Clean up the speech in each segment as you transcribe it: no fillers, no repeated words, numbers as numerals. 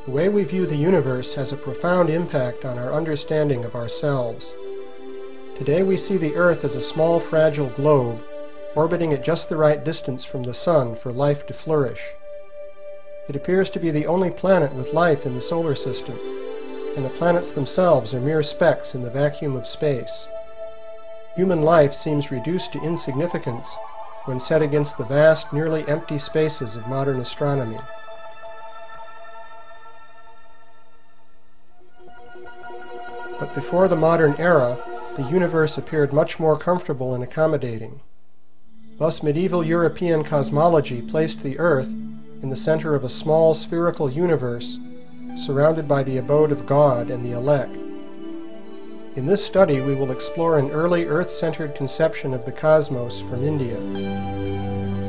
The way we view the universe has a profound impact on our understanding of ourselves. Today we see the Earth as a small, fragile globe, orbiting at just the right distance from the Sun for life to flourish. It appears to be the only planet with life in the solar system, and the planets themselves are mere specks in the vacuum of space. Human life seems reduced to insignificance when set against the vast, nearly empty spaces of modern astronomy. But before the modern era, the universe appeared much more comfortable and accommodating. Thus, medieval European cosmology placed the Earth in the center of a small spherical universe, surrounded by the abode of God and the elect. In this study, we will explore an early Earth-centered conception of the cosmos from India.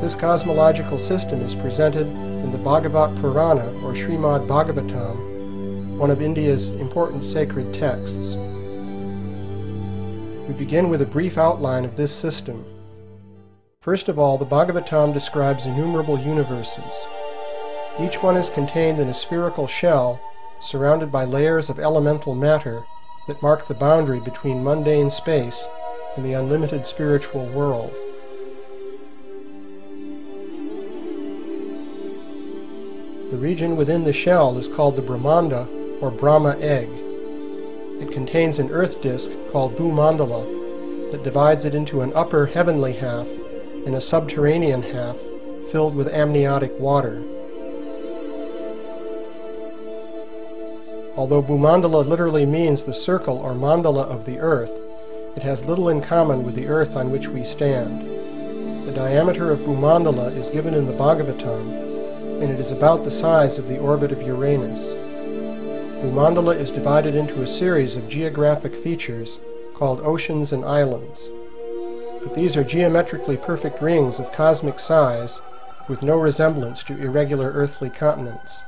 This cosmological system is presented in the Bhagavat Purana, or Srimad Bhagavatam, one of India's important sacred texts. We begin with a brief outline of this system. First of all, the Bhagavatam describes innumerable universes. Each one is contained in a spherical shell, surrounded by layers of elemental matter that mark the boundary between mundane space and the unlimited spiritual world. The region within the shell is called the Brahmanda, or Brahma egg. It contains an earth disk called Bhumandala that divides it into an upper heavenly half and a subterranean half filled with amniotic water. Although Bhumandala literally means the circle or mandala of the earth, it has little in common with the earth on which we stand. The diameter of Bhumandala is given in the Bhagavatam, and it is about the size of the orbit of Uranus. Bhumandala is divided into a series of geographic features called oceans and islands. But these are geometrically perfect rings of cosmic size with no resemblance to irregular earthly continents.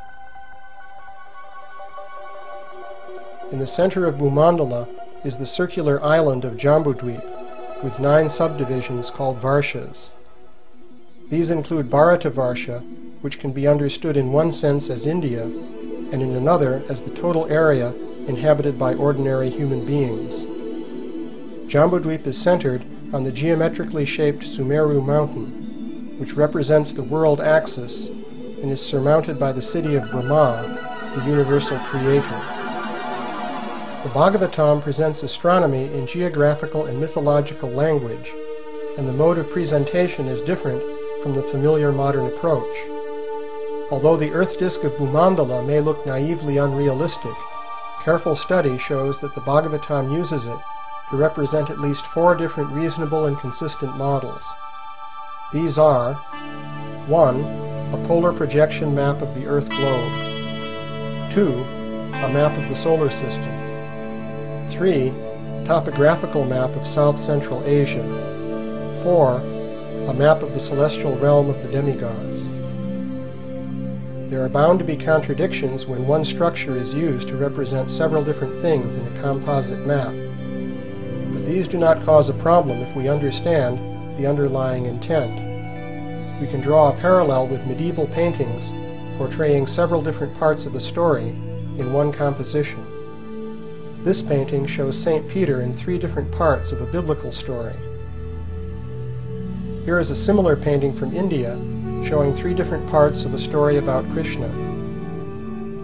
In the center of Bhumandala is the circular island of Jambudvip, with 9 subdivisions called Varshas. These include Bharatavarsha, which can be understood in one sense as India, and in another as the total area inhabited by ordinary human beings. Jambudvip is centered on the geometrically shaped Sumeru mountain, which represents the world axis and is surmounted by the city of Brahma, the universal creator. The Bhagavatam presents astronomy in geographical and mythological language, and the mode of presentation is different from the familiar modern approach. Although the earth disk of Bhumandala may look naively unrealistic, careful study shows that the Bhagavatam uses it to represent at least 4 different reasonable and consistent models. These are 1. A polar projection map of the Earth globe. 2. A map of the solar system. 3. A topographical map of South-Central Asia. 4. A map of the celestial realm of the demigods. There are bound to be contradictions when one structure is used to represent several different things in a composite map. But these do not cause a problem if we understand the underlying intent. We can draw a parallel with medieval paintings portraying several different parts of a story in one composition. This painting shows St. Peter in 3 different parts of a biblical story. Here is a similar painting from India showing 3 different parts of a story about Krishna.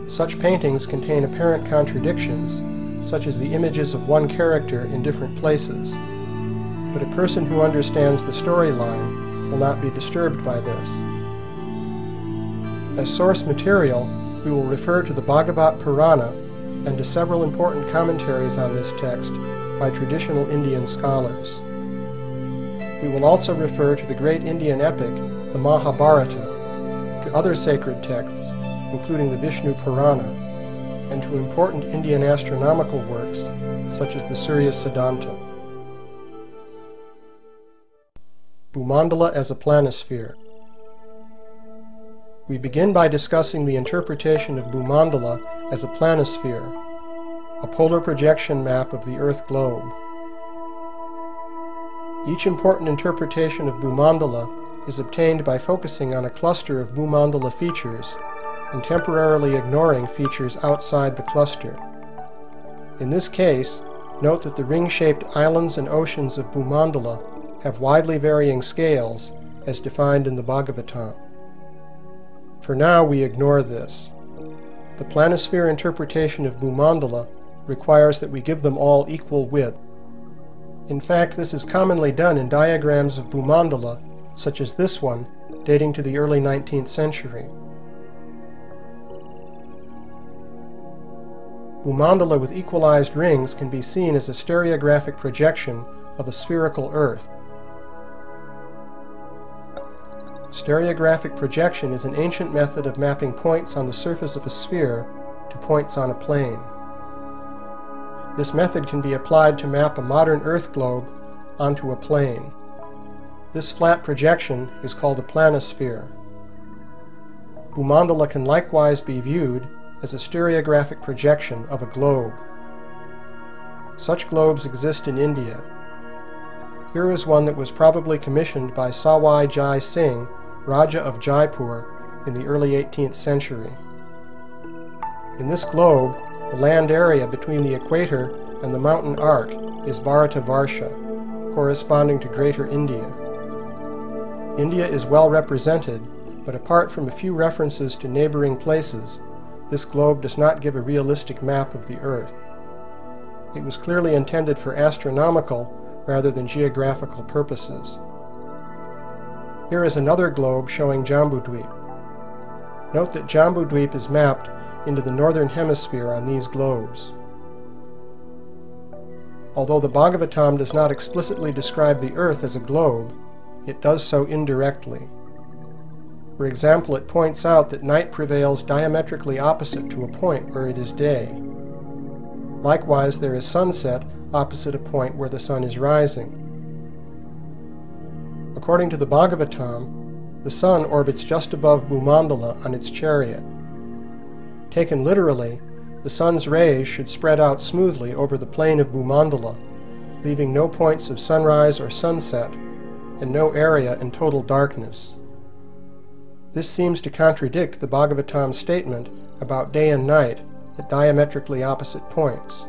Such paintings contain apparent contradictions, such as the images of one character in different places. But a person who understands the storyline will not be disturbed by this. As source material, we will refer to the Bhagavat Purana and to several important commentaries on this text by traditional Indian scholars. We will also refer to the great Indian epic, the Mahabharata, to other sacred texts, including the Vishnu Purana, and to important Indian astronomical works, such as the Surya Siddhanta. Bhumandala as a planisphere. We begin by discussing the interpretation of Bhumandala as a planisphere, a polar projection map of the Earth globe. Each important interpretation of Bhumandala is obtained by focusing on a cluster of Bhumandala features and temporarily ignoring features outside the cluster. In this case, note that the ring-shaped islands and oceans of Bhumandala have widely varying scales as defined in the Bhagavatam. For now, we ignore this. The planisphere interpretation of Bhumandala requires that we give them all equal width. In fact, this is commonly done in diagrams of Bhumandala, such as this one, dating to the early 19th century. Bhumandala with equalized rings can be seen as a stereographic projection of a spherical Earth. Stereographic projection is an ancient method of mapping points on the surface of a sphere to points on a plane. This method can be applied to map a modern Earth globe onto a plane. This flat projection is called a planisphere. Bhumandala can likewise be viewed as a stereographic projection of a globe. Such globes exist in India. Here is one that was probably commissioned by Sawai Jai Singh, Raja of Jaipur, in the early 18th century. In this globe, the land area between the equator and the mountain arc is Bharatavarsha, corresponding to Greater India. India is well represented, but apart from a few references to neighboring places, this globe does not give a realistic map of the Earth. It was clearly intended for astronomical rather than geographical purposes. Here is another globe showing Jambudweep. Note that Jambudweep is mapped into the northern hemisphere on these globes. Although the Bhagavatam does not explicitly describe the Earth as a globe, it does so indirectly. For example, it points out that night prevails diametrically opposite to a point where it is day. Likewise, there is sunset opposite a point where the sun is rising. According to the Bhagavatam, the sun orbits just above Bhumandala on its chariot. Taken literally, the sun's rays should spread out smoothly over the plane of Bhumandala, leaving no points of sunrise or sunset, and no area in total darkness. This seems to contradict the Bhagavatam's statement about day and night at diametrically opposite points.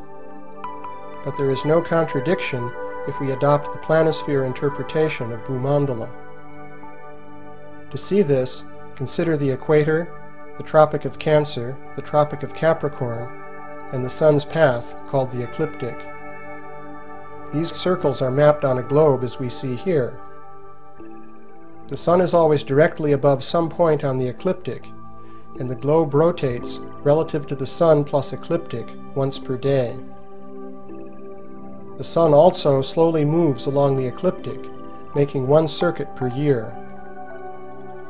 But there is no contradiction if we adopt the planisphere interpretation of Bhumandala. To see this, consider the equator, the Tropic of Cancer, the Tropic of Capricorn, and the sun's path called the ecliptic. These circles are mapped on a globe as we see here. The sun is always directly above some point on the ecliptic, and the globe rotates relative to the sun plus ecliptic once per day. The sun also slowly moves along the ecliptic, making one circuit per year.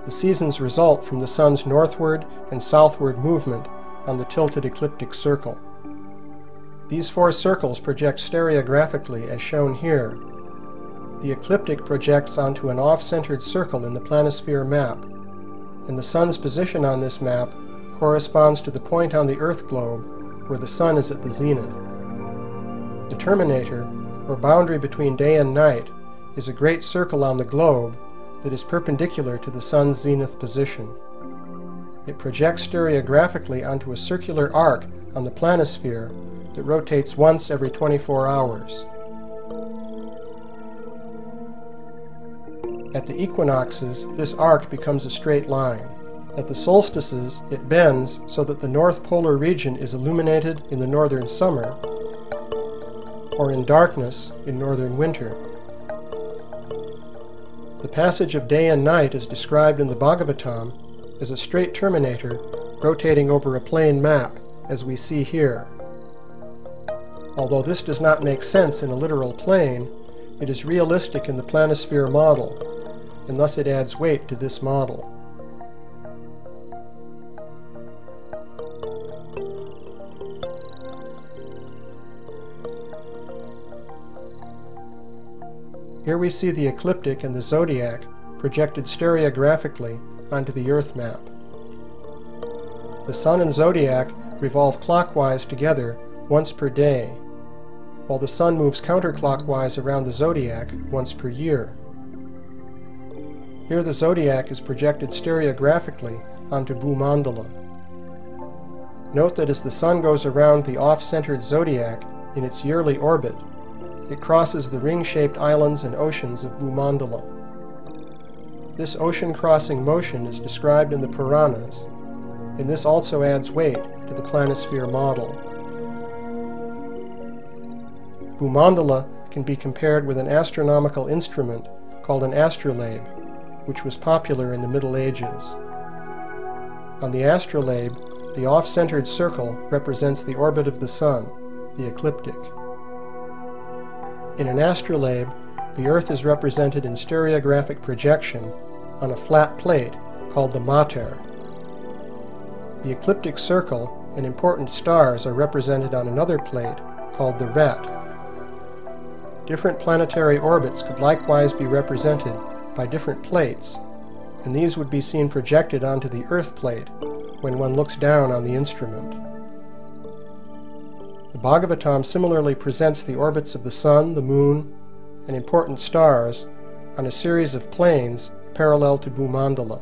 The seasons result from the sun's northward and southward movement on the tilted ecliptic circle. These four circles project stereographically as shown here. The ecliptic projects onto an off-centered circle in the planisphere map, and the sun's position on this map corresponds to the point on the Earth globe where the sun is at the zenith. The terminator, or boundary between day and night, is a great circle on the globe that is perpendicular to the sun's zenith position. It projects stereographically onto a circular arc on the planisphere that rotates once every 24 hours. At the equinoxes, this arc becomes a straight line. At the solstices, it bends so that the north polar region is illuminated in the northern summer, or in darkness in northern winter. The passage of day and night is described in the Bhagavatam as a straight terminator rotating over a plane map, as we see here. Although this does not make sense in a literal plane, it is realistic in the planisphere model, and thus it adds weight to this model. Here we see the ecliptic and the zodiac projected stereographically onto the Earth map. The sun and zodiac revolve clockwise together once per day, while the sun moves counterclockwise around the zodiac once per year. Here the zodiac is projected stereographically onto Bhumandala. Note that as the Sun goes around the off-centered zodiac in its yearly orbit, it crosses the ring-shaped islands and oceans of Bhumandala. This ocean-crossing motion is described in the Puranas, and this also adds weight to the planisphere model. Bhumandala can be compared with an astronomical instrument called an astrolabe, which was popular in the Middle Ages. On the astrolabe, the off-centered circle represents the orbit of the Sun, the ecliptic. In an astrolabe, the Earth is represented in stereographic projection on a flat plate called the mater. The ecliptic circle and important stars are represented on another plate called the ret. Different planetary orbits could likewise be represented by different plates, and these would be seen projected onto the Earth plate when one looks down on the instrument. The Bhagavatam similarly presents the orbits of the Sun, the Moon, and important stars on a series of planes parallel to Bhumandala.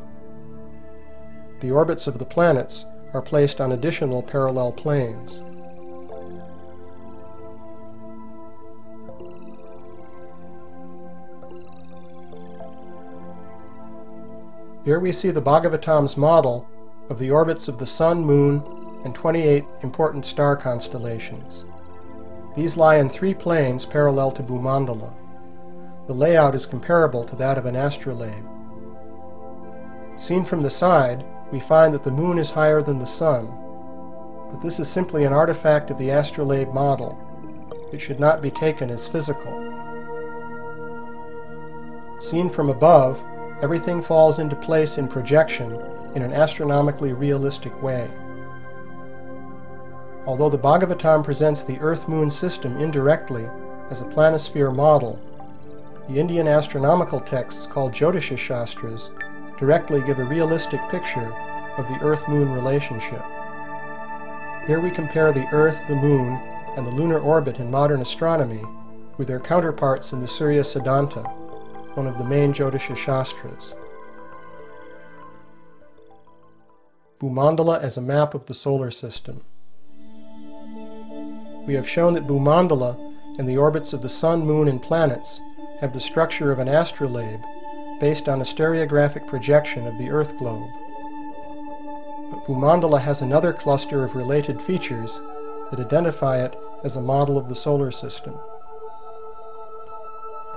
The orbits of the planets are placed on additional parallel planes. Here we see the Bhagavatam's model of the orbits of the Sun, Moon, and 28 important star constellations. These lie in 3 planes parallel to Bhumandala. The layout is comparable to that of an astrolabe. Seen from the side, we find that the Moon is higher than the Sun, but this is simply an artifact of the astrolabe model. It should not be taken as physical. Seen from above, everything falls into place in projection in an astronomically realistic way. Although the Bhagavatam presents the Earth-Moon system indirectly as a planisphere model, the Indian astronomical texts called Jyotisha Shastras directly give a realistic picture of the Earth-Moon relationship. Here we compare the Earth, the Moon, and the lunar orbit in modern astronomy with their counterparts in the Surya Siddhanta, one of the main Jyotisha Shastras. Bhumandala as a map of the solar system. We have shown that Bhumandala and the orbits of the Sun, Moon, and planets have the structure of an astrolabe based on a stereographic projection of the Earth globe. But Bhumandala has another cluster of related features that identify it as a model of the solar system.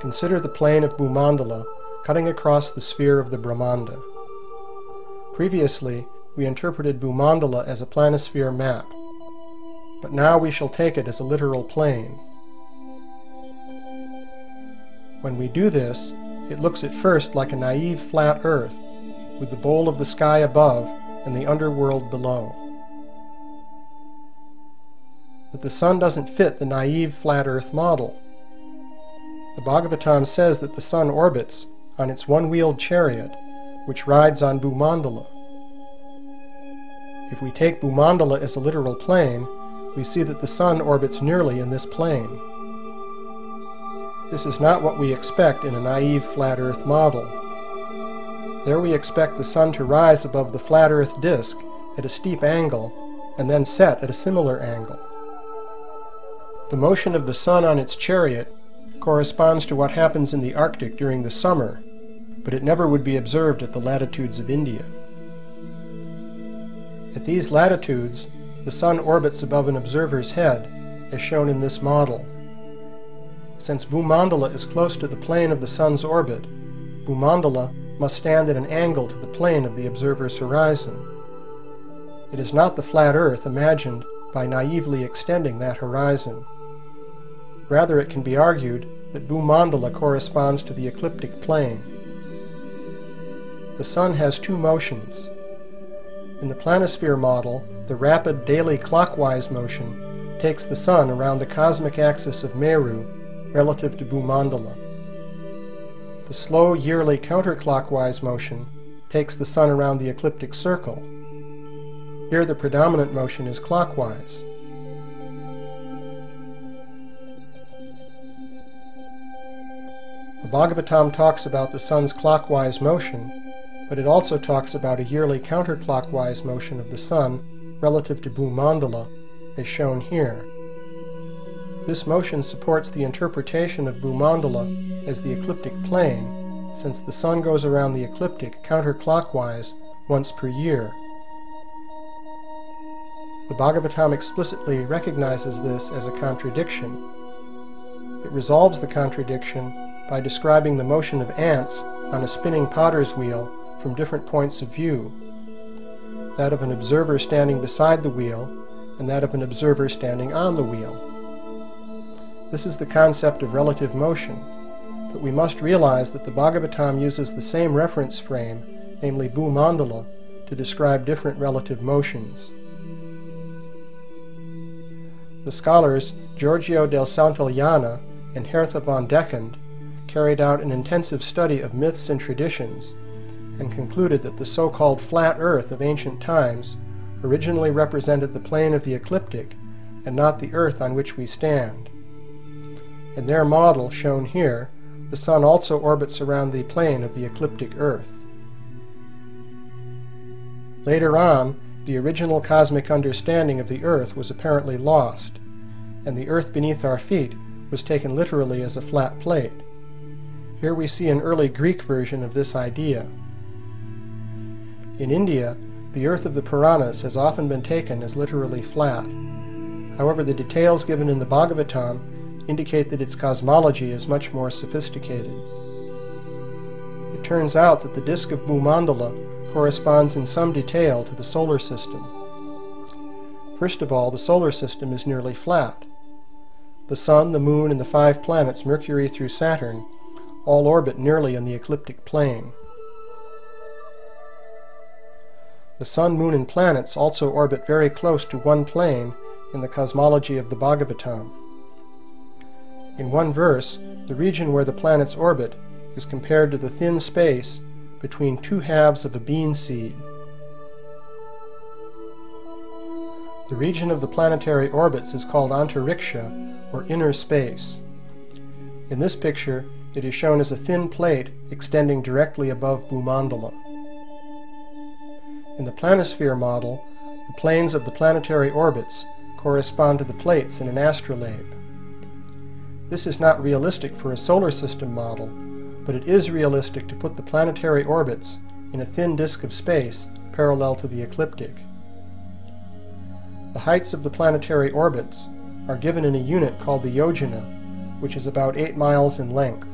Consider the plane of Bhumandala cutting across the sphere of the Brahmanda. Previously, we interpreted Bhumandala as a planisphere map, but now we shall take it as a literal plane. When we do this, it looks at first like a naive flat Earth, with the bowl of the sky above and the underworld below. But the Sun doesn't fit the naive flat Earth model. The Bhagavatam says that the Sun orbits on its one-wheeled chariot, which rides on Bhumandala. If we take Bhumandala as a literal plane, we see that the Sun orbits nearly in this plane. This is not what we expect in a naive flat Earth model. There we expect the Sun to rise above the flat Earth disk at a steep angle and then set at a similar angle. The motion of the Sun on its chariot corresponds to what happens in the Arctic during the summer, but it never would be observed at the latitudes of India. At these latitudes, the Sun orbits above an observer's head, as shown in this model. Since Bhumandala is close to the plane of the Sun's orbit, Bhumandala must stand at an angle to the plane of the observer's horizon. It is not the flat Earth imagined by naively extending that horizon. Rather, it can be argued that Bhumandala corresponds to the ecliptic plane. The Sun has 2 motions. In the planisphere model, the rapid daily clockwise motion takes the Sun around the cosmic axis of Meru relative to Bhumandala. The slow yearly counterclockwise motion takes the Sun around the ecliptic circle. Here the predominant motion is clockwise. The Bhagavatam talks about the Sun's clockwise motion, but it also talks about a yearly counterclockwise motion of the Sun relative to Bhumandala, as shown here. This motion supports the interpretation of Bhumandala as the ecliptic plane, since the Sun goes around the ecliptic counterclockwise once per year. The Bhagavatam explicitly recognizes this as a contradiction. It resolves the contradiction by describing the motion of ants on a spinning potter's wheel from different points of view, that of an observer standing beside the wheel and that of an observer standing on the wheel. This is the concept of relative motion, but we must realize that the Bhagavatam uses the same reference frame, namely Bhumandala, to describe different relative motions. The scholars Giorgio del Santillana and Hertha von Deckend carried out an intensive study of myths and traditions and concluded that the so-called flat earth of ancient times originally represented the plane of the ecliptic and not the earth on which we stand. In their model, shown here, the Sun also orbits around the plane of the ecliptic earth. Later on, the original cosmic understanding of the earth was apparently lost, and the earth beneath our feet was taken literally as a flat plate. Here we see an early Greek version of this idea. In India, the earth of the Puranas has often been taken as literally flat. However, the details given in the Bhagavatam indicate that its cosmology is much more sophisticated. It turns out that the disk of Bhumandala corresponds in some detail to the solar system. First of all, the solar system is nearly flat. The Sun, the Moon, and the 5 planets, Mercury through Saturn, all orbit nearly in the ecliptic plane. The Sun, Moon, and planets also orbit very close to one plane in the cosmology of the Bhagavatam. In one verse, the region where the planets orbit is compared to the thin space between 2 halves of a bean seed. The region of the planetary orbits is called antariksha, or inner space. In this picture, it is shown as a thin plate extending directly above Bhumandala. In the planisphere model, the planes of the planetary orbits correspond to the plates in an astrolabe. This is not realistic for a solar system model, but it is realistic to put the planetary orbits in a thin disk of space parallel to the ecliptic. The heights of the planetary orbits are given in a unit called the yojana, which is about 8 miles in length.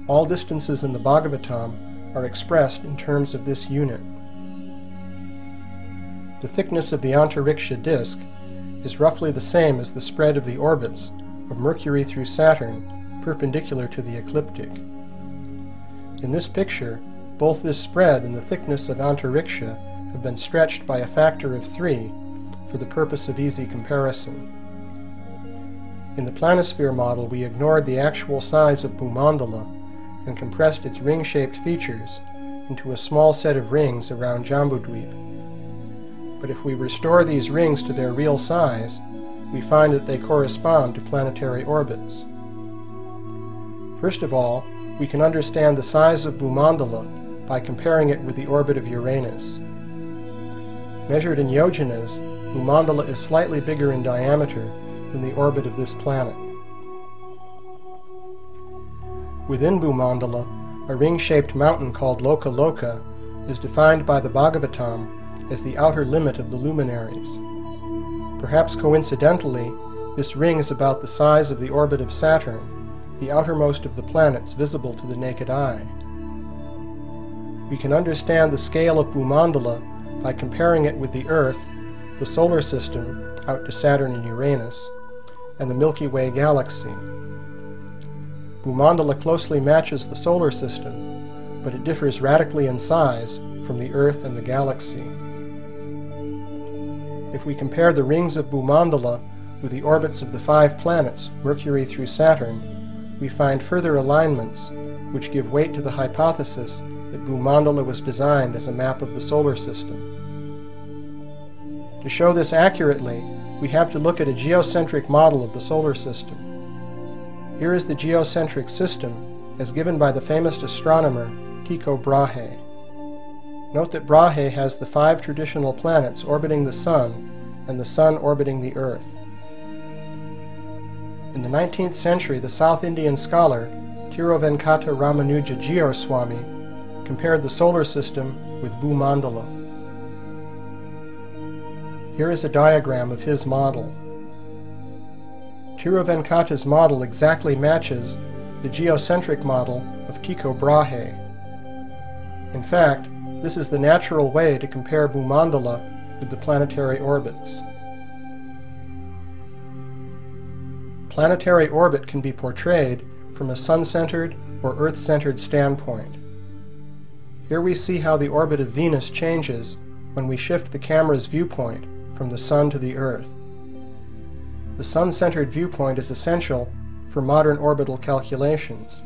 All distances in the Bhagavatam are expressed in terms of this unit. The thickness of the antariksha disk is roughly the same as the spread of the orbits of Mercury through Saturn perpendicular to the ecliptic. In this picture, both this spread and the thickness of antariksha have been stretched by a factor of 3 for the purpose of easy comparison. In the planisphere model, we ignored the actual size of Bhumandala and compressed its ring-shaped features into a small set of rings around Jambudvip. But if we restore these rings to their real size, we find that they correspond to planetary orbits. First of all, we can understand the size of Bhumandala by comparing it with the orbit of Uranus. Measured in yojanas, Bhumandala is slightly bigger in diameter than the orbit of this planet. Within Bhumandala, a ring-shaped mountain called Lokaloka is defined by the Bhagavatam as the outer limit of the luminaries. Perhaps coincidentally, this ring is about the size of the orbit of Saturn, the outermost of the planets visible to the naked eye. We can understand the scale of Bhumandala by comparing it with the Earth, the solar system, out to Saturn and Uranus, and the Milky Way galaxy. Bhumandala closely matches the solar system, but it differs radically in size from the Earth and the galaxy. If we compare the rings of Bhumandala with the orbits of the 5 planets, Mercury through Saturn, we find further alignments which give weight to the hypothesis that Bhumandala was designed as a map of the solar system. To show this accurately, we have to look at a geocentric model of the solar system. Here is the geocentric system as given by the famous astronomer Tycho Brahe. Note that Brahe has the 5 traditional planets orbiting the Sun and the Sun orbiting the Earth. In the 19th century, the South Indian scholar Tiruvenkata Ramanuja Geoswami compared the solar system with Bhumandala. Here is a diagram of his model. Tiruvenkata's model exactly matches the geocentric model of Tycho Brahe. In fact, this is the natural way to compare Bhumandala with the planetary orbits. Planetary orbit can be portrayed from a sun-centered or Earth-centered standpoint. Here we see how the orbit of Venus changes when we shift the camera's viewpoint from the Sun to the Earth. The sun-centered viewpoint is essential for modern orbital calculations,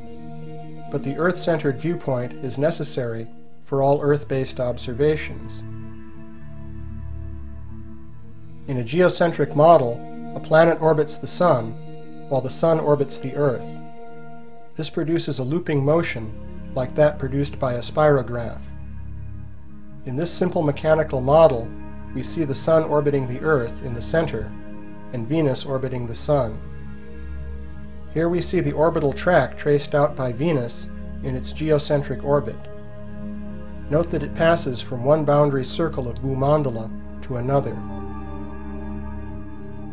but the Earth-centered viewpoint is necessary for all Earth-based observations. In a geocentric model, a planet orbits the Sun, while the Sun orbits the Earth. This produces a looping motion like that produced by a spirograph. In this simple mechanical model, we see the Sun orbiting the Earth in the center, and Venus orbiting the Sun. Here we see the orbital track traced out by Venus in its geocentric orbit. Note that it passes from one boundary circle of Bhumandala to another.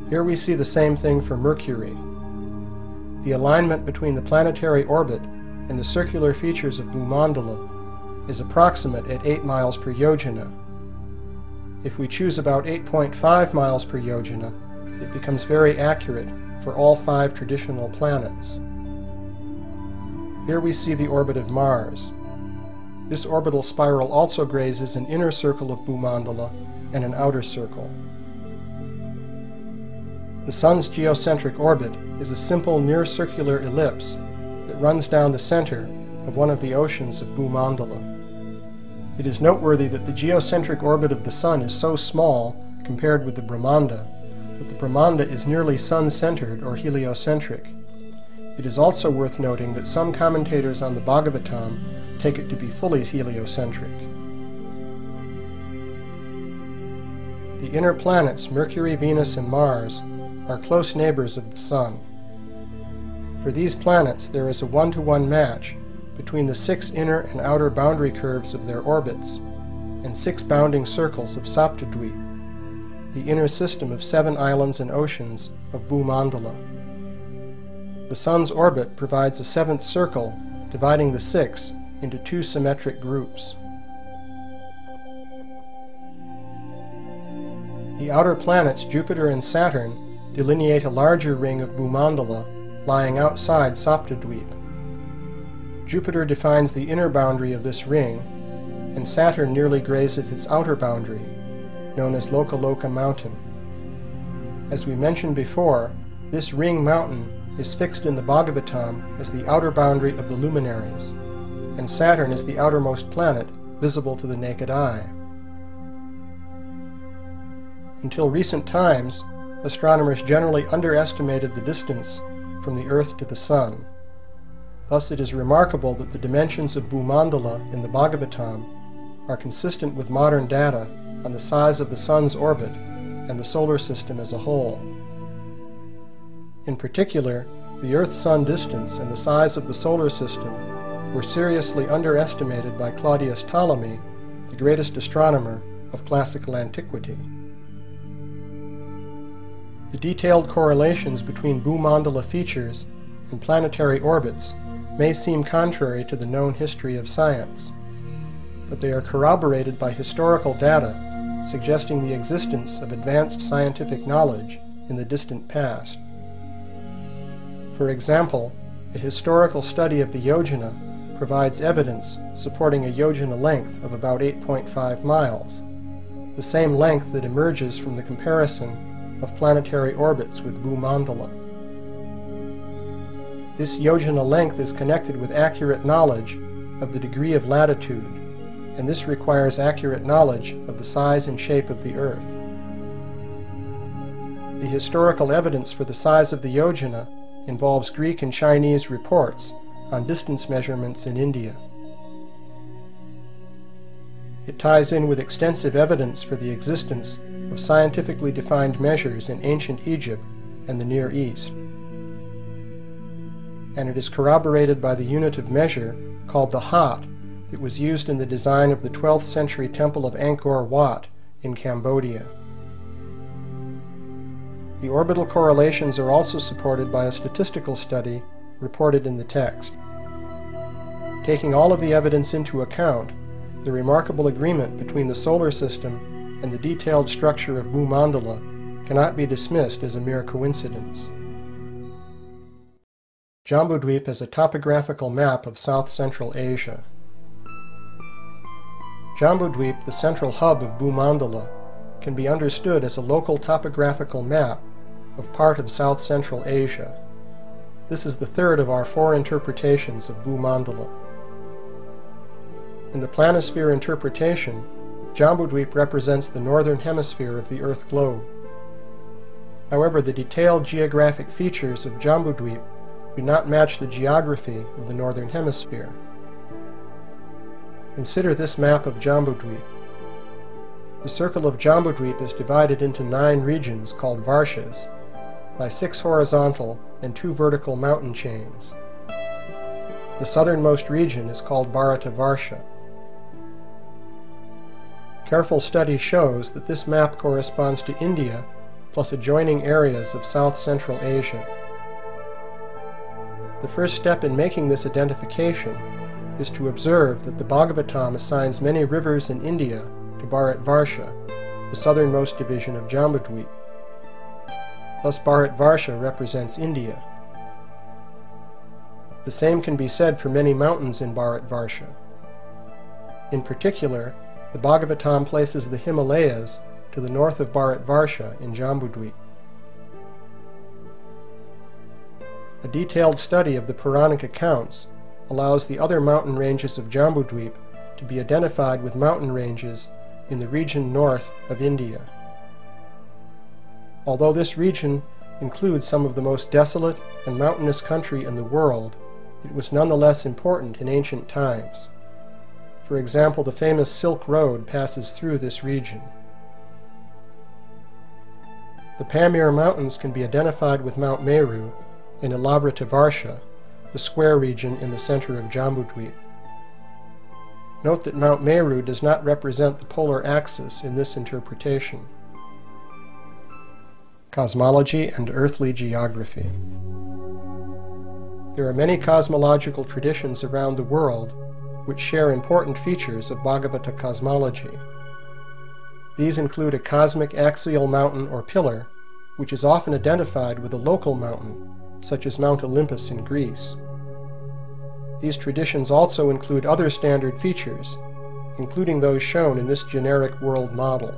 Here we see the same thing for Mercury. The alignment between the planetary orbit and the circular features of Bhumandala is approximate at 8 miles per yojana. If we choose about 8.5 miles per yojana, it becomes very accurate for all 5 traditional planets. Here we see the orbit of Mars. This orbital spiral also grazes an inner circle of Bhumandala and an outer circle. The Sun's geocentric orbit is a simple near-circular ellipse that runs down the center of one of the oceans of Bhumandala. It is noteworthy that the geocentric orbit of the Sun is so small compared with the Brahmanda that the Brahmanda is nearly Sun-centered or heliocentric. It is also worth noting that some commentators on the Bhagavatam take it to be fully heliocentric. The inner planets Mercury, Venus, and Mars are close neighbors of the Sun. For these planets, there is a 1-to-1 match between the 6 inner and outer boundary curves of their orbits and 6 bounding circles of Saptadweep, the inner system of 7 islands and oceans of Bhumandala. The Sun's orbit provides a 7th circle, dividing the 6 into 2 symmetric groups. The outer planets Jupiter and Saturn delineate a larger ring of Bhumandala lying outside Saptadweep. Jupiter defines the inner boundary of this ring, and Saturn nearly grazes its outer boundary, known as Lokaloka Mountain. As we mentioned before, this ring mountain is fixed in the Bhagavatam as the outer boundary of the luminaries, and Saturn is the outermost planet visible to the naked eye. Until recent times, astronomers generally underestimated the distance from the Earth to the Sun. Thus it is remarkable that the dimensions of Bhumandala in the Bhagavatam are consistent with modern data on the size of the Sun's orbit and the solar system as a whole. In particular, the Earth-Sun distance and the size of the solar system were seriously underestimated by Claudius Ptolemy, the greatest astronomer of classical antiquity. The detailed correlations between Bhumandala features and planetary orbits may seem contrary to the known history of science, but they are corroborated by historical data suggesting the existence of advanced scientific knowledge in the distant past. For example, a historical study of the yojana provides evidence supporting a yojana length of about 8.5 miles, the same length that emerges from the comparison of planetary orbits with Bhumandala. This yojana length is connected with accurate knowledge of the degree of latitude, and this requires accurate knowledge of the size and shape of the Earth. The historical evidence for the size of the yojana involves Greek and Chinese reports on distance measurements in India. It ties in with extensive evidence for the existence of scientifically defined measures in ancient Egypt and the Near East. And it is corroborated by the unit of measure called the hat that was used in the design of the 12th century temple of Angkor Wat in Cambodia. The orbital correlations are also supported by a statistical study reported in the text. Taking all of the evidence into account, the remarkable agreement between the solar system and the detailed structure of Bhumandala cannot be dismissed as a mere coincidence. Jambudweep is a topographical map of south-central Asia. Jambudweep, the central hub of Bhumandala, can be understood as a local topographical map of part of south-central Asia. This is the third of our 4 interpretations of Bhumandala. In the planisphere interpretation, Jambudweep represents the northern hemisphere of the Earth globe. However, the detailed geographic features of Jambudweep do not match the geography of the northern hemisphere. Consider this map of Jambudweep. The circle of Jambudweep is divided into 9 regions called Varshas by 6 horizontal and 2 vertical mountain chains. The southernmost region is called Bharata Varsha. Careful study shows that this map corresponds to India plus adjoining areas of south-central Asia. The first step in making this identification is to observe that the Bhagavatam assigns many rivers in India to Bharat Varsha, the southernmost division of Jambudweep. Thus Bharat Varsha represents India. The same can be said for many mountains in Bharat Varsha. In particular, the Bhagavatam places the Himalayas to the north of Bharat Varsha in Jambudweep. A detailed study of the Puranic accounts allows the other mountain ranges of Jambudweep to be identified with mountain ranges in the region north of India. Although this region includes some of the most desolate and mountainous country in the world, it was nonetheless important in ancient times. For example, the famous Silk Road passes through this region. The Pamir Mountains can be identified with Mount Meru in Ilavrita Varsha, the square region in the center of Jambudweep. Note that Mount Meru does not represent the polar axis in this interpretation. Cosmology and earthly geography. There are many cosmological traditions around the world which share important features of Bhagavata cosmology. These include a cosmic axial mountain or pillar, which is often identified with a local mountain, such as Mount Olympus in Greece. These traditions also include other standard features, including those shown in this generic world model.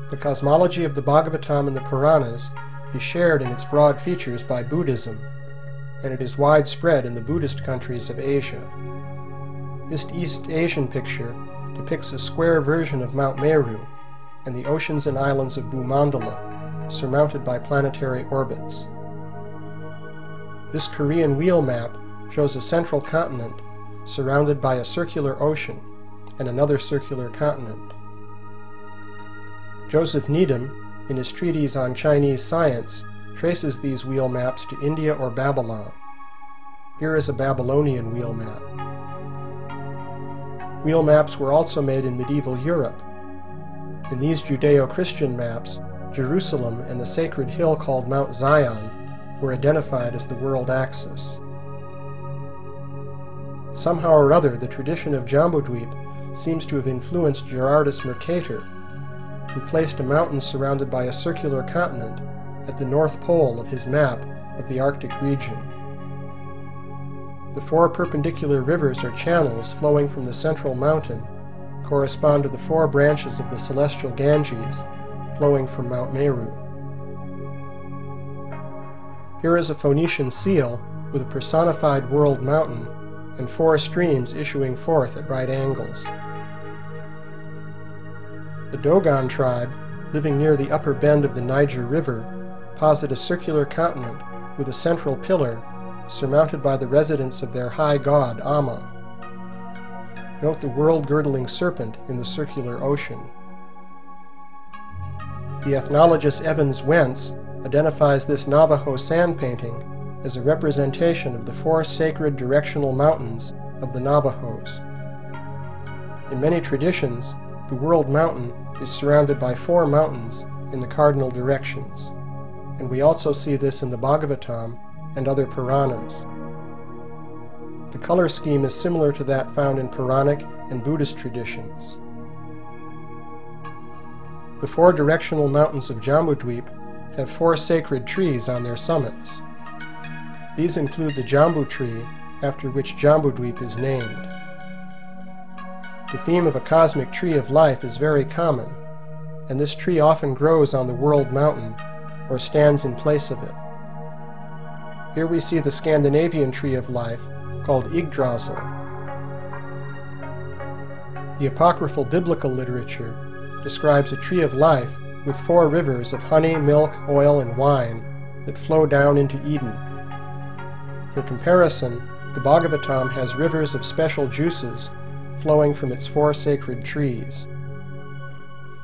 The cosmology of the Bhagavatam and the Puranas is shared in its broad features by Buddhism, and it is widespread in the Buddhist countries of Asia. This East Asian picture depicts a square version of Mount Meru and the oceans and islands of Bhumandala, surmounted by planetary orbits. This Korean wheel map shows a central continent surrounded by a circular ocean and another circular continent. Joseph Needham, in his treatise on Chinese science, traces these wheel maps to India or Babylon. Here is a Babylonian wheel map. Wheel maps were also made in medieval Europe. In these Judeo-Christian maps, Jerusalem and the sacred hill called Mount Zion were identified as the world axis. Somehow or other, the tradition of Jambudweep seems to have influenced Gerardus Mercator, who placed a mountain surrounded by a circular continent at the north pole of his map of the Arctic region. The 4 perpendicular rivers or channels flowing from the central mountain correspond to the 4 branches of the celestial Ganges flowing from Mount Meru. Here is a Phoenician seal with a personified world mountain and 4 streams issuing forth at right angles. The Dogon tribe, living near the upper bend of the Niger River, posit a circular continent with a central pillar surmounted by the residence of their high god Amma. Note the world-girdling serpent in the circular ocean. The ethnologist Evans Wentz identifies this Navajo sand painting as a representation of the 4 sacred directional mountains of the Navajos. In many traditions, the world mountain is surrounded by 4 mountains in the cardinal directions, and we also see this in the Bhagavatam and other Puranas. The color scheme is similar to that found in Puranic and Buddhist traditions. The 4 directional mountains of Jambudweep have 4 sacred trees on their summits. These include the Jambu tree, after which Jambudweep is named. The theme of a cosmic tree of life is very common, and this tree often grows on the world mountain or stands in place of it. Here we see the Scandinavian tree of life called Yggdrasil. The apocryphal biblical literature describes a tree of life with 4 rivers of honey, milk, oil, and wine that flow down into Eden. For comparison, the Bhagavatam has rivers of special juices flowing from its 4 sacred trees.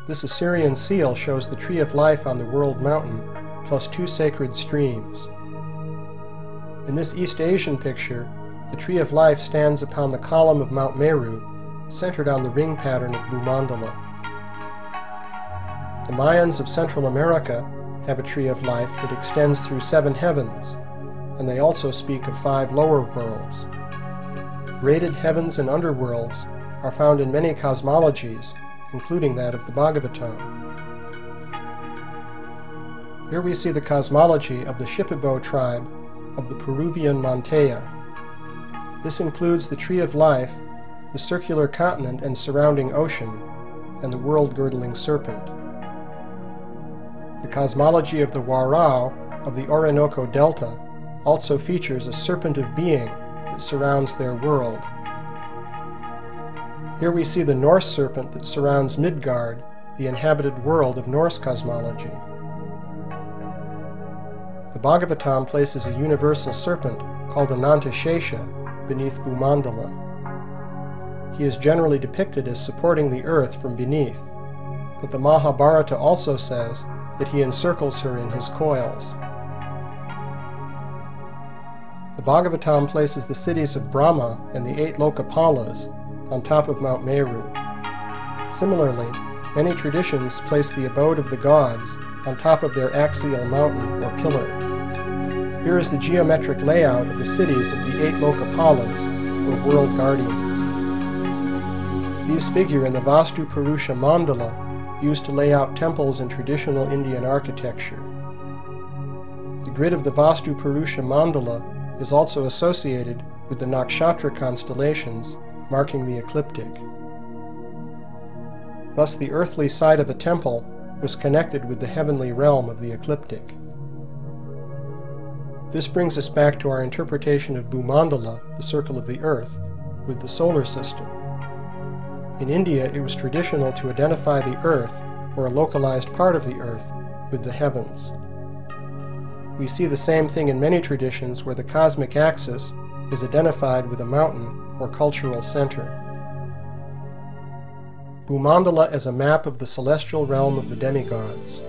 This Assyrian seal shows the tree of life on the world mountain plus 2 sacred streams. In this East Asian picture, the tree of life stands upon the column of Mount Meru, centered on the ring pattern of Bhumandala. The Mayans of Central America have a tree of life that extends through 7 heavens, and they also speak of 5 lower worlds. Graded heavens and underworlds are found in many cosmologies, including that of the Bhagavatam. Here we see the cosmology of the Shipibo tribe of the Peruvian Manteya. This includes the tree of life, the circular continent and surrounding ocean, and the world-girdling serpent. The cosmology of the Warao of the Orinoco Delta also features a serpent of being that surrounds their world. Here we see the Norse serpent that surrounds Midgard, the inhabited world of Norse cosmology. The Bhagavatam places a universal serpent called Anantashesha beneath Bhumandala. He is generally depicted as supporting the earth from beneath, but the Mahabharata also says that he encircles her in his coils. The Bhagavatam places the cities of Brahma and the 8 Lokapalas on top of Mount Meru. Similarly, many traditions place the abode of the gods on top of their axial mountain or pillar. Here is the geometric layout of the cities of the 8 Lokapalas, or world guardians. These figure in the Vastu Purusha Mandala used to lay out temples in traditional Indian architecture. The grid of the Vastu Purusha Mandala is also associated with the nakshatra constellations marking the ecliptic. Thus the earthly side of a temple was connected with the heavenly realm of the ecliptic. This brings us back to our interpretation of Bhumandala, the circle of the earth, with the solar system. In India, it was traditional to identify the earth, or a localized part of the earth, with the heavens. We see the same thing in many traditions where the cosmic axis is identified with a mountain or cultural center. Bhumandala as a map of the celestial realm of the demigods.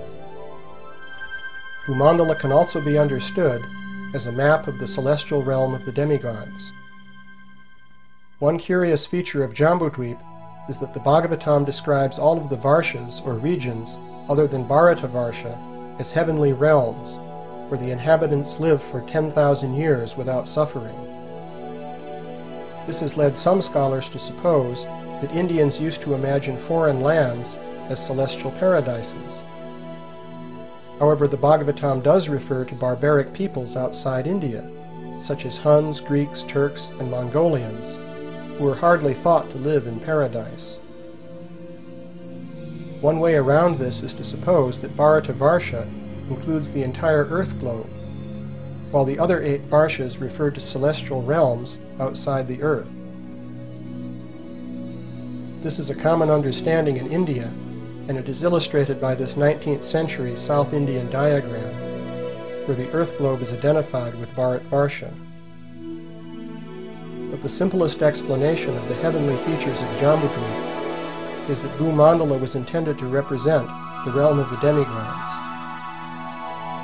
Bhumandala can also be understood as a map of the celestial realm of the demigods. One curious feature of Jambudweep is that the Bhagavatam describes all of the Varshas, or regions, other than Bharatavarsha, as heavenly realms, where the inhabitants live for 10,000 years without suffering. This has led some scholars to suppose that Indians used to imagine foreign lands as celestial paradises. However, the Bhagavatam does refer to barbaric peoples outside India, such as Huns, Greeks, Turks, and Mongolians, who were hardly thought to live in paradise. One way around this is to suppose that Bharatavarsha includes the entire Earth globe, while the other 8 Varshas refer to celestial realms outside the Earth. This is a common understanding in India, and it is illustrated by this 19th century South Indian diagram, where the Earth globe is identified with Bharatvarsha. But the simplest explanation of the heavenly features of Jambudvipa is that Bhumandala was intended to represent the realm of the demigods.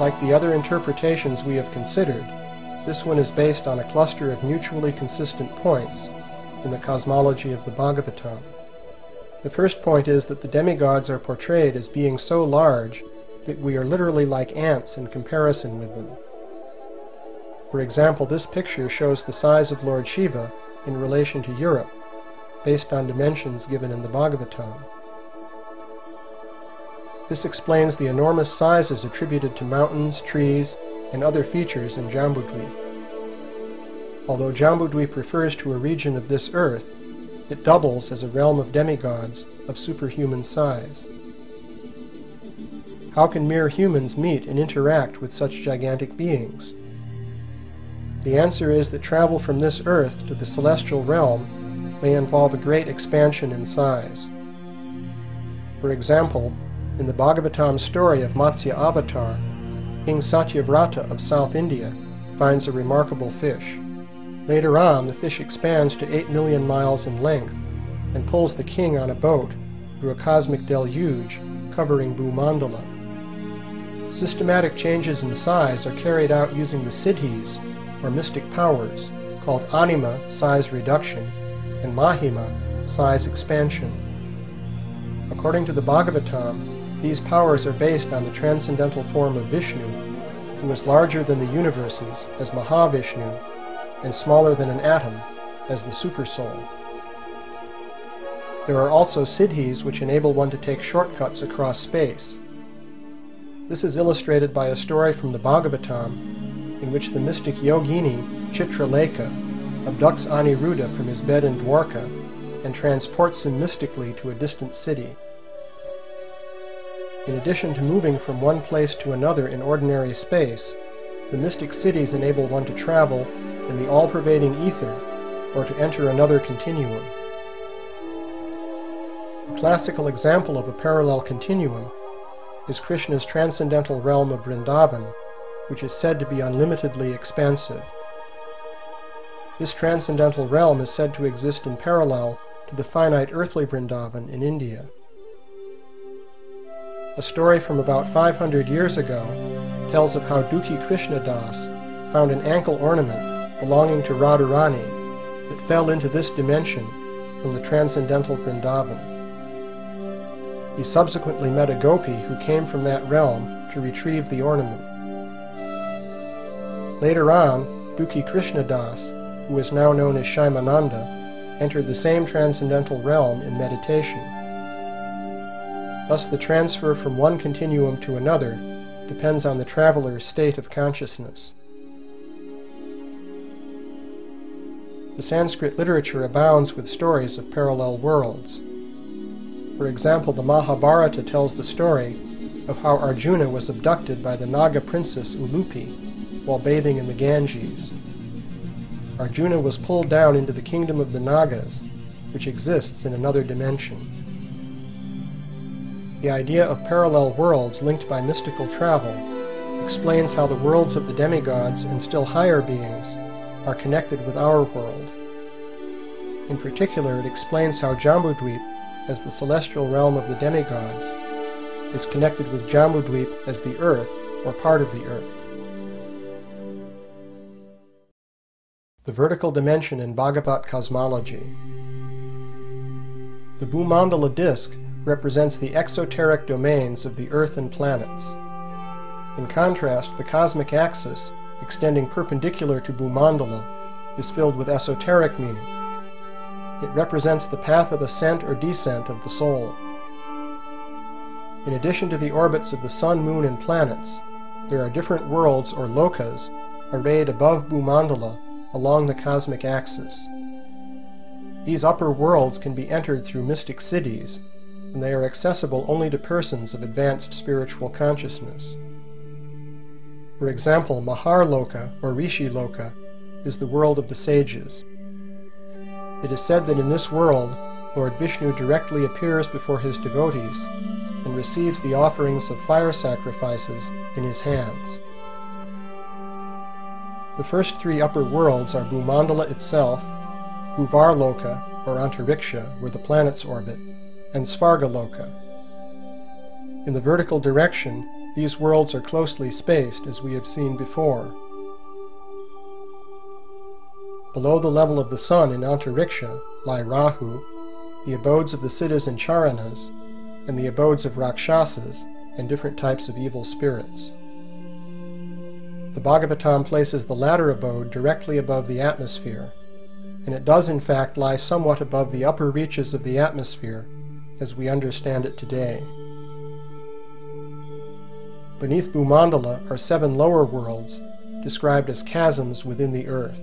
Like the other interpretations we have considered, this one is based on a cluster of mutually consistent points in the cosmology of the Bhagavatam. The first point is that the demigods are portrayed as being so large that we are literally like ants in comparison with them. For example, this picture shows the size of Lord Shiva in relation to Europe, based on dimensions given in the Bhagavatam. This explains the enormous sizes attributed to mountains, trees, and other features in Jambudvipa. Although Jambudvipa refers to a region of this earth, it doubles as a realm of demigods of superhuman size. How can mere humans meet and interact with such gigantic beings? The answer is that travel from this earth to the celestial realm may involve a great expansion in size. For example, in the Bhagavatam story of Matsya Avatar, King Satyavrata of South India finds a remarkable fish. Later on, the fish expands to 8 million miles in length and pulls the king on a boat through a cosmic deluge covering Bhumandala. Systematic changes in size are carried out using the siddhis, or mystic powers, called anima, size reduction, and mahima, size expansion. According to the Bhagavatam, these powers are based on the transcendental form of Vishnu, who is larger than the universes as Mahavishnu, and smaller than an atom as the Supersoul. There are also siddhis which enable one to take shortcuts across space. This is illustrated by a story from the Bhagavatam in which the mystic yogini Chitralekha abducts Aniruddha from his bed in Dwarka and transports him mystically to a distant city. In addition to moving from one place to another in ordinary space, the mystic cities enable one to travel in the all-pervading ether or to enter another continuum. A classical example of a parallel continuum is Krishna's transcendental realm of Vrindavan, which is said to be unlimitedly expansive. This transcendental realm is said to exist in parallel to the finite earthly Vrindavan in India. A story from about 500 years ago tells of how Dukhi Krishna Das found an ankle ornament belonging to Radharani that fell into this dimension from the transcendental Vrindavan. He subsequently met a gopi who came from that realm to retrieve the ornament. Later on, Dukhi Krishna Das, who is now known as Shaimananda, entered the same transcendental realm in meditation. Thus the transfer from one continuum to another depends on the traveler's state of consciousness. The Sanskrit literature abounds with stories of parallel worlds. For example, the Mahabharata tells the story of how Arjuna was abducted by the Naga princess Ulupi while bathing in the Ganges. Arjuna was pulled down into the kingdom of the Nagas, which exists in another dimension. The idea of parallel worlds linked by mystical travel explains how the worlds of the demigods and still higher beings are connected with our world. In particular, it explains how Jambudvipa, as the celestial realm of the demigods, is connected with Jambudvipa as the earth, or part of the earth. The vertical dimension in Bhagavat Cosmology. The Bhumandala disk represents the exoteric domains of the earth and planets. In contrast, the cosmic axis, extending perpendicular to Bhumandala, is filled with esoteric meaning. It represents the path of ascent or descent of the soul. In addition to the orbits of the sun, moon, and planets, there are different worlds or lokas arrayed above Bhumandala along the cosmic axis. These upper worlds can be entered through mystic siddhis, and they are accessible only to persons of advanced spiritual consciousness. For example, Maharloka, or Rishi Loka, is the world of the sages. It is said that in this world, Lord Vishnu directly appears before his devotees and receives the offerings of fire sacrifices in his hands. The first three upper worlds are Bhumandala itself, Bhuvarloka, or Antariksha, where the planets orbit, and Svargaloka. In the vertical direction, these worlds are closely spaced, as we have seen before. Below the level of the sun in Antariksha lie Rahu, the abodes of the Siddhas and Charanas, and the abodes of Rakshasas and different types of evil spirits. The Bhagavatam places the latter abode directly above the atmosphere, and it does in fact lie somewhat above the upper reaches of the atmosphere as we understand it today. Beneath Bhumandala are 7 lower worlds, described as chasms within the earth.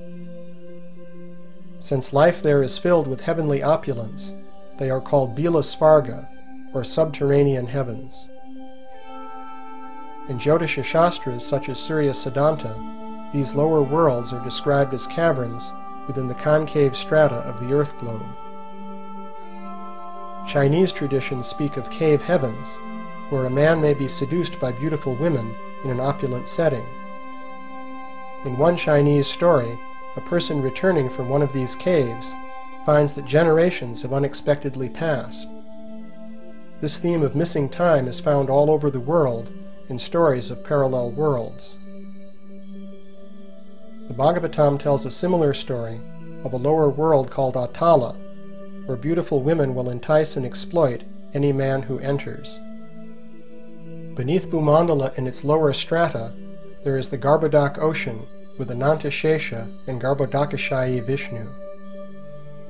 Since life there is filled with heavenly opulence, they are called Bila Svarga, or subterranean heavens. In Jyotisha Shastras such as Surya Siddhanta, these lower worlds are described as caverns within the concave strata of the earth globe. Chinese traditions speak of cave heavens, where a man may be seduced by beautiful women in an opulent setting. In one Chinese story, a person returning from one of these caves finds that generations have unexpectedly passed. This theme of missing time is found all over the world in stories of parallel worlds. The Bhagavatam tells a similar story of a lower world called Atala, where beautiful women will entice and exploit any man who enters. Beneath Bhumandala in its lower strata, there is the Garbhodak ocean with Anantashesha and Garbhodakashayi Vishnu.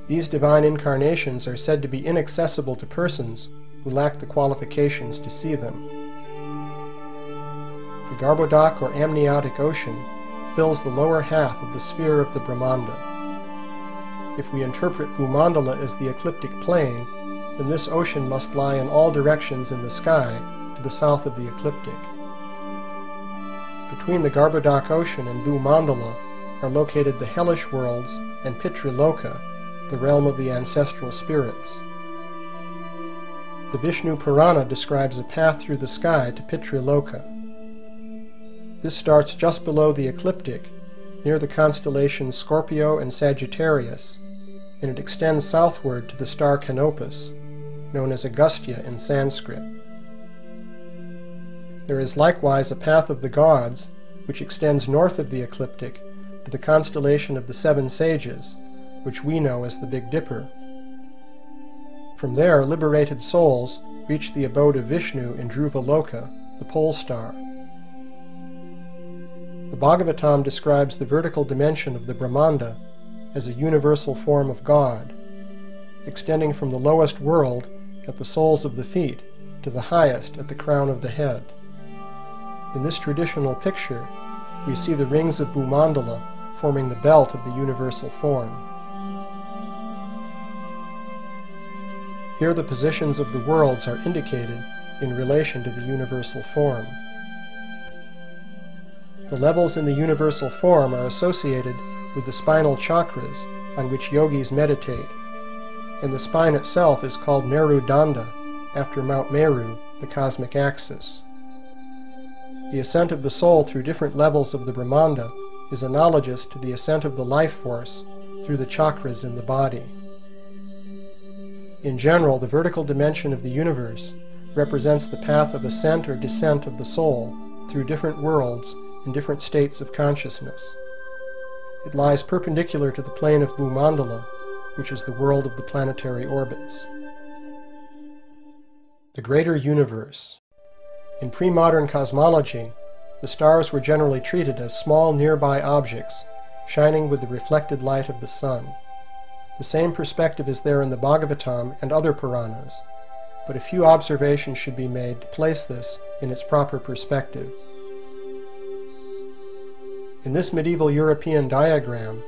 These divine incarnations are said to be inaccessible to persons who lack the qualifications to see them. The Garbhodak or amniotic ocean fills the lower half of the sphere of the Brahmanda. If we interpret Bhumandala as the ecliptic plane, then this ocean must lie in all directions in the sky to the south of the ecliptic. Between the Garbhodak ocean and Bhumandala are located the hellish worlds and Pitriloka, the realm of the ancestral spirits. The Vishnu Purana describes a path through the sky to Pitriloka. This starts just below the ecliptic, near the constellations Scorpio and Sagittarius, and it extends southward to the star Canopus, known as Agastya in Sanskrit. There is likewise a path of the gods, which extends north of the ecliptic to the constellation of the 7 sages, which we know as the Big Dipper. From there, liberated souls reach the abode of Vishnu in Dhruvaloka, the pole star. The Bhagavatam describes the vertical dimension of the Brahmanda as a universal form of God, extending from the lowest world at the soles of the feet to the highest at the crown of the head. In this traditional picture, we see the rings of Bhumandala forming the belt of the universal form. Here the positions of the worlds are indicated in relation to the universal form. The levels in the universal form are associated with the spinal chakras on which yogis meditate, and the spine itself is called Meru Danda, after Mount Meru, the cosmic axis. The ascent of the soul through different levels of the Brahmanda is analogous to the ascent of the life force through the chakras in the body. In general, the vertical dimension of the universe represents the path of ascent or descent of the soul through different worlds in different states of consciousness. It lies perpendicular to the plane of Bhumandala, which is the world of the planetary orbits. The greater universe. In pre-modern cosmology, the stars were generally treated as small nearby objects, shining with the reflected light of the sun. The same perspective is there in the Bhagavatam and other Puranas, but a few observations should be made to place this in its proper perspective. In this medieval European diagram,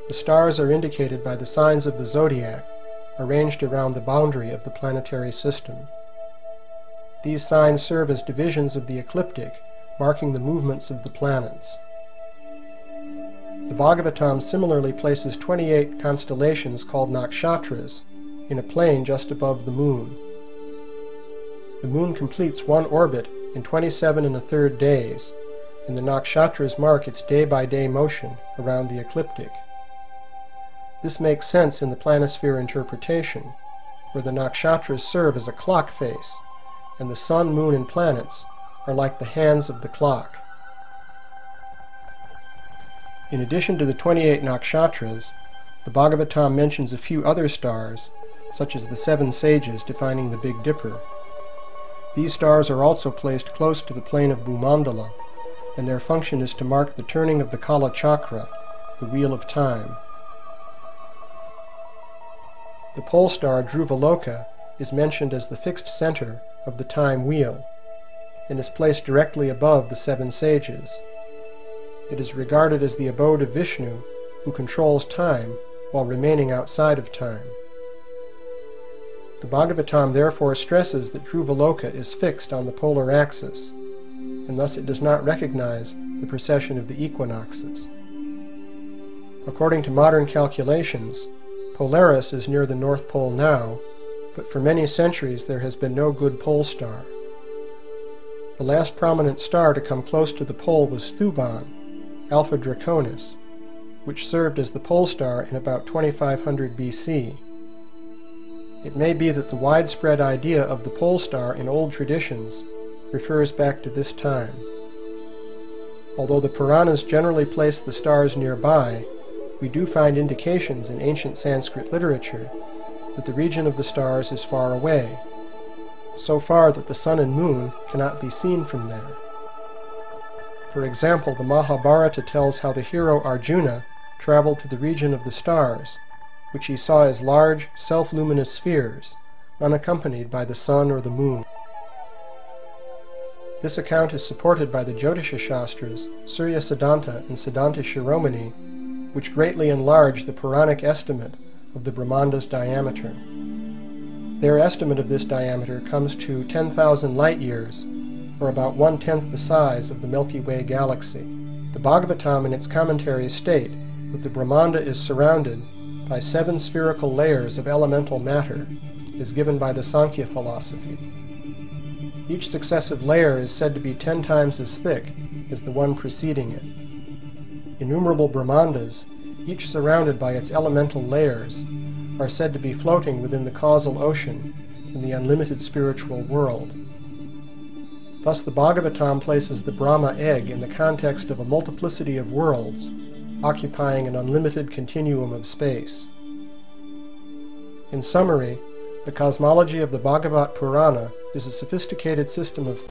the stars are indicated by the signs of the zodiac, arranged around the boundary of the planetary system. These signs serve as divisions of the ecliptic, marking the movements of the planets. The Bhagavatam similarly places 28 constellations called nakshatras in a plane just above the moon. The moon completes one orbit in 27 1/3 days, and the nakshatras mark its day-by-day motion around the ecliptic. This makes sense in the planisphere interpretation, where the nakshatras serve as a clock face, and the sun, moon, and planets are like the hands of the clock. In addition to the 28 nakshatras, the Bhagavatam mentions a few other stars, such as the 7 sages defining the Big Dipper. These stars are also placed close to the plane of Bhumandala, and their function is to mark the turning of the Kala Chakra, the wheel of time. The pole star Dhruvaloka is mentioned as the fixed center of the time wheel, and is placed directly above the 7 sages. It is regarded as the abode of Vishnu, who controls time while remaining outside of time. The Bhagavatam therefore stresses that Dhruvaloka is fixed on the polar axis, and thus it does not recognize the precession of the equinoxes. According to modern calculations, Polaris is near the North Pole now, but for many centuries there has been no good pole star. The last prominent star to come close to the pole was Thuban, Alpha Draconis, which served as the pole star in about 2500 BC. It may be that the widespread idea of the pole star in old traditions refers back to this time. Although the Puranas generally place the stars nearby, we do find indications in ancient Sanskrit literature that the region of the stars is far away, so far that the sun and moon cannot be seen from there. For example, the Mahabharata tells how the hero Arjuna traveled to the region of the stars, which he saw as large, self-luminous spheres, unaccompanied by the sun or the moon. This account is supported by the Jyotisha Shastras, Surya Siddhanta and Siddhanta Shiromani, which greatly enlarge the Puranic estimate of the Brahmanda's diameter. Their estimate of this diameter comes to 10,000 light-years, or about 1/10 the size of the Milky Way galaxy. The Bhagavatam in its commentaries state that the Brahmanda is surrounded by 7 spherical layers of elemental matter, as given by the Sankhya philosophy. Each successive layer is said to be 10 times as thick as the one preceding it. Innumerable Brahmandas, each surrounded by its elemental layers, are said to be floating within the causal ocean in the unlimited spiritual world. Thus the Bhagavatam places the Brahma egg in the context of a multiplicity of worlds, occupying an unlimited continuum of space. In summary, the cosmology of the Bhagavat Purana is a sophisticated system of